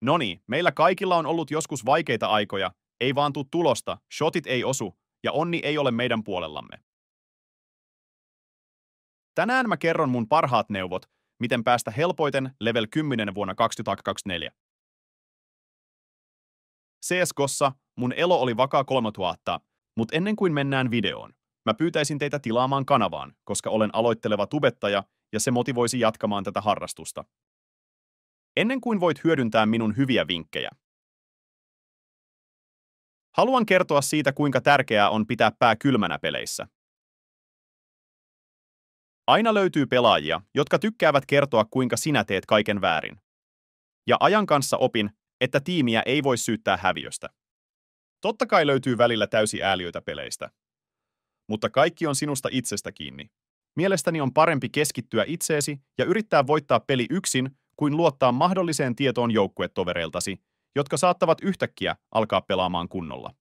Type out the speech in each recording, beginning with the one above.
Noniin, meillä kaikilla on ollut joskus vaikeita aikoja, ei vaan tuu tulosta, shotit ei osu, ja onni ei ole meidän puolellamme. Tänään mä kerron mun parhaat neuvot, miten päästä helpoiten level 10 vuonna 2024. CSGOssa mun elo oli vakaa 3000, mutta ennen kuin mennään videoon, mä pyytäisin teitä tilaamaan kanavaan, koska olen aloitteleva tubettaja ja se motivoisi jatkamaan tätä harrastusta. Ennen kuin voit hyödyntää minun hyviä vinkkejä. Haluan kertoa siitä, kuinka tärkeää on pitää pää kylmänä peleissä. Aina löytyy pelaajia, jotka tykkäävät kertoa, kuinka sinä teet kaiken väärin. Ja ajan kanssa opin, että tiimiä ei voi syyttää häviöstä. Totta kai löytyy välillä täysi ääliöitä peleistä. Mutta kaikki on sinusta itsestä kiinni. Mielestäni on parempi keskittyä itseesi ja yrittää voittaa peli yksin, kuin luottaa mahdolliseen tietoon joukkuetovereiltasi, jotka saattavat yhtäkkiä alkaa pelaamaan kunnolla.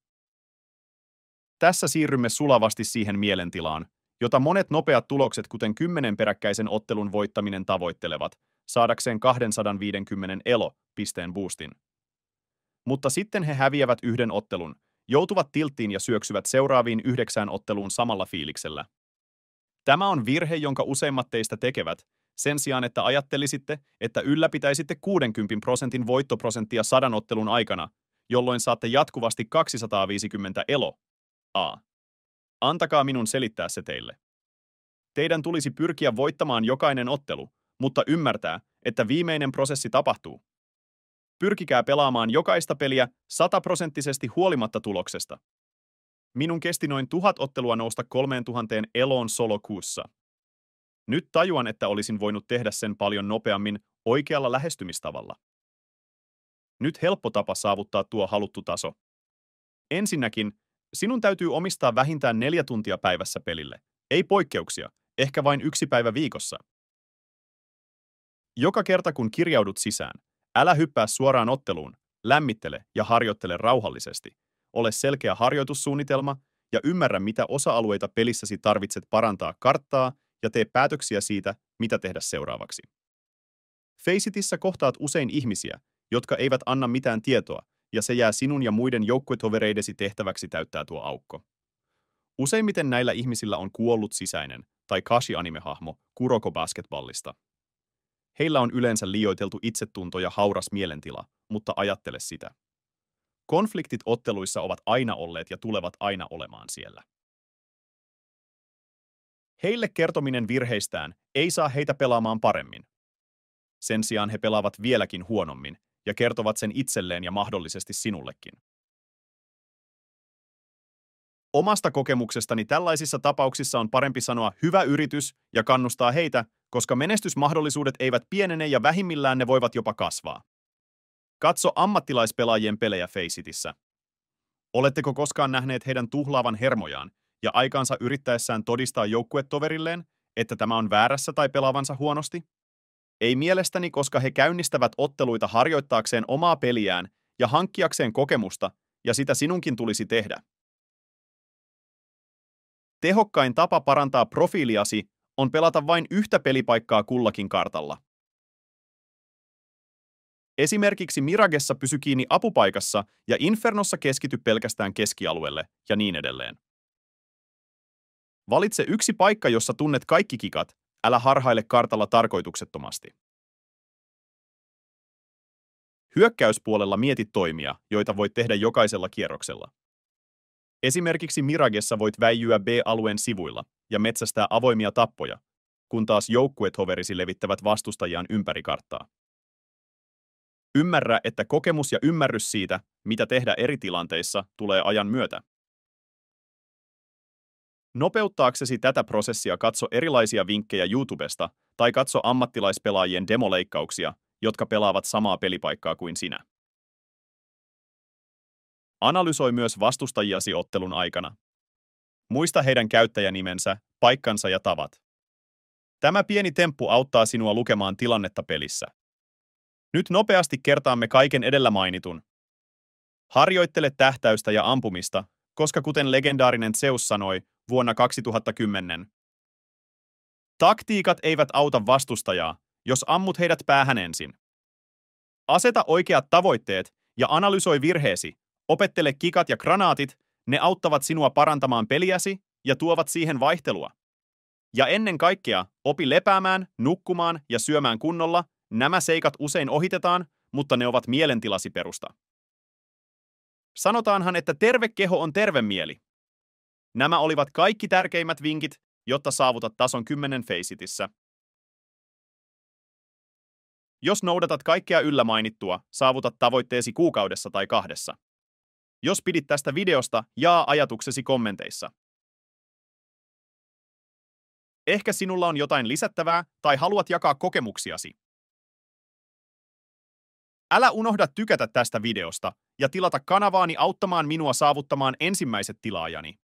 Tässä siirrymme sulavasti siihen mielentilaan, jota monet nopeat tulokset, kuten 10 peräkkäisen ottelun voittaminen, tavoittelevat, saadakseen 250 elo-pisteen boostin. Mutta sitten he häviävät yhden ottelun, joutuvat tilttiin ja syöksyvät seuraaviin 9 otteluun samalla fiiliksellä. Tämä on virhe, jonka useimmat teistä tekevät, sen sijaan, että ajattelisitte, että ylläpitäisitte 60% voittoprosenttia 100 ottelun aikana, jolloin saatte jatkuvasti 250 elo. Antakaa minun selittää se teille. Teidän tulisi pyrkiä voittamaan jokainen ottelu, mutta ymmärtää, että viimeinen prosessi tapahtuu. Pyrkikää pelaamaan jokaista peliä 100% huolimatta tuloksesta. Minun kesti noin 1000 ottelua nousta 3000 eloon solokuussa. Nyt tajuan, että olisin voinut tehdä sen paljon nopeammin oikealla lähestymistavalla. Nyt helppo tapa saavuttaa tuo haluttu taso. Ensinnäkin, sinun täytyy omistaa vähintään 4 tuntia päivässä pelille. Ei poikkeuksia, ehkä vain 1 päivä viikossa. Joka kerta kun kirjaudut sisään, älä hyppää suoraan otteluun, lämmittele ja harjoittele rauhallisesti. Ole selkeä harjoitussuunnitelma ja ymmärrä, mitä osa-alueita pelissäsi tarvitset parantaa karttaa ja tee päätöksiä siitä, mitä tehdä seuraavaksi. Facetissä kohtaat usein ihmisiä, jotka eivät anna mitään tietoa, ja se jää sinun ja muiden joukkuetovereidesi tehtäväksi täyttää tuo aukko. Useimmiten näillä ihmisillä on kuollut sisäinen tai Kashi-anime-hahmo Kuroko Basketballista. Heillä on yleensä liioiteltu itsetunto ja hauras mielentila, mutta ajattele sitä. Konfliktit otteluissa ovat aina olleet ja tulevat aina olemaan siellä. Heille kertominen virheistään ei saa heitä pelaamaan paremmin. Sen sijaan he pelaavat vieläkin huonommin ja kertovat sen itselleen ja mahdollisesti sinullekin. Omasta kokemuksestani tällaisissa tapauksissa on parempi sanoa hyvä yritys ja kannustaa heitä, koska menestysmahdollisuudet eivät pienene ja vähimmillään ne voivat jopa kasvaa. Katso ammattilaispelaajien pelejä Facetissä. Oletteko koskaan nähneet heidän tuhlaavan hermojaan ja aikaansa yrittäessään todistaa joukkuetoverilleen, että tämä on väärässä tai pelaavansa huonosti? Ei mielestäni, koska he käynnistävät otteluita harjoittaakseen omaa peliään ja hankkiakseen kokemusta, ja sitä sinunkin tulisi tehdä. Tehokkain tapa parantaa profiiliasi on pelata vain yhtä pelipaikkaa kullakin kartalla. Esimerkiksi Miragessa pysy kiinni apupaikassa ja Infernossa keskity pelkästään keskialueelle ja niin edelleen. Valitse yksi paikka, jossa tunnet kaikki kikat, älä harhaile kartalla tarkoituksettomasti. Hyökkäyspuolella mieti toimia, joita voit tehdä jokaisella kierroksella. Esimerkiksi Miragessa voit väijyä B-alueen sivuilla ja metsästää avoimia tappoja, kun taas joukkuetoverisi levittävät vastustajiaan ympäri karttaa. Ymmärrä, että kokemus ja ymmärrys siitä, mitä tehdä eri tilanteissa, tulee ajan myötä. Nopeuttaaksesi tätä prosessia katso erilaisia vinkkejä YouTubesta tai katso ammattilaispelaajien demoleikkauksia, jotka pelaavat samaa pelipaikkaa kuin sinä. Analysoi myös vastustajiasi ottelun aikana. Muista heidän käyttäjänimensä, paikkansa ja tavat. Tämä pieni temppu auttaa sinua lukemaan tilannetta pelissä. Nyt nopeasti kertaamme kaiken edellä mainitun. Harjoittele tähtäystä ja ampumista, koska kuten legendaarinen Zeus sanoi vuonna 2010, taktiikat eivät auta vastustajaa, jos ammut heidät päähän ensin. Aseta oikeat tavoitteet ja analysoi virheesi. Opettele kikat ja granaatit, ne auttavat sinua parantamaan peliäsi ja tuovat siihen vaihtelua. Ja ennen kaikkea, opi lepäämään, nukkumaan ja syömään kunnolla. Nämä seikat usein ohitetaan, mutta ne ovat mielentilasi perusta. Sanotaanhan, että terve keho on terve mieli. Nämä olivat kaikki tärkeimmät vinkit, jotta saavutat tason 10 Facetissä. Jos noudatat kaikkea yllä mainittua, saavutat tavoitteesi kuukaudessa tai 2. Jos pidit tästä videosta, jaa ajatuksesi kommenteissa. Ehkä sinulla on jotain lisättävää tai haluat jakaa kokemuksiasi. Älä unohda tykätä tästä videosta ja tilata kanavaani auttamaan minua saavuttamaan ensimmäiset tilaajani.